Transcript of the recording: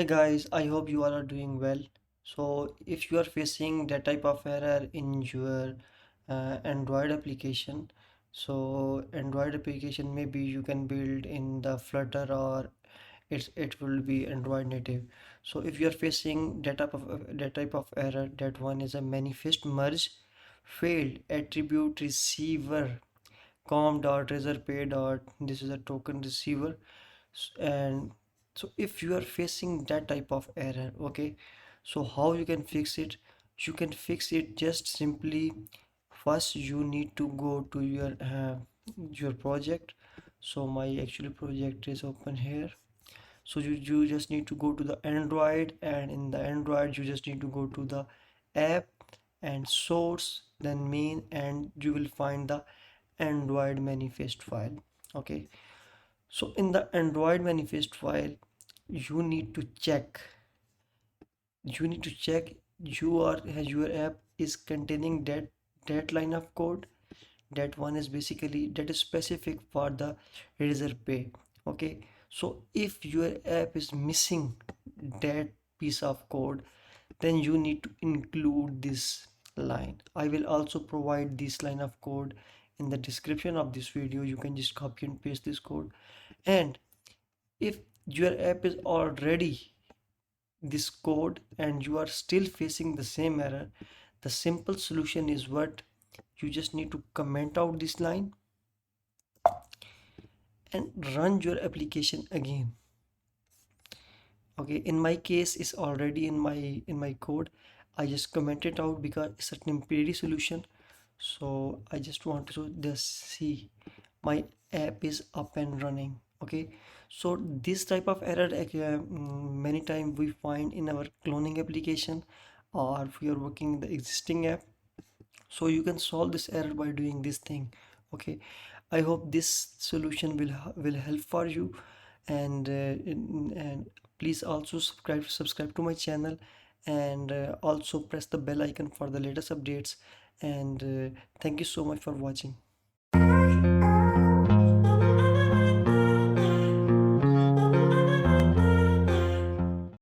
Hey guys, I hope you all are doing well. So if you are facing that type of error in your Android application, so Android application maybe you can build in the Flutter or it will be Android native. So if you are facing that type of error, that one is a manifest merge failed attribute receiver com.razorpay. This is a token receiver and so if you are facing that type of error, okay, so how you can fix it? You can fix it just simply first you need to go to your project. So my actual project is open here. So you just need to go to the Android, and in the Android you just need to go to the app and source, then main, and you will find the Android manifest file. Okay, so in the Android manifest file, you need to check. You need to check your app is containing that line of code. That one is basically that is specific for the Razor Pay. Okay, so if your app is missing that piece of code, then you need to include this line. I will also provide this line of code in the description of this video. You can just copy and paste this code. And if your app is already this code and you are still facing the same error, the simple solution is what you just need to comment out this line and run your application again. Okay, in my case it's already in my code. I just comment it out because it's a temporary solution. So I just want to just see my app is up and running. Okay, so this type of error many times we find in our cloning application, or if we are working in the existing app. So you can solve this error by doing this thing. Okay, I hope this solution will help for you. And please also subscribe to my channel, and also press the bell icon for the latest updates. And thank you so much for watching.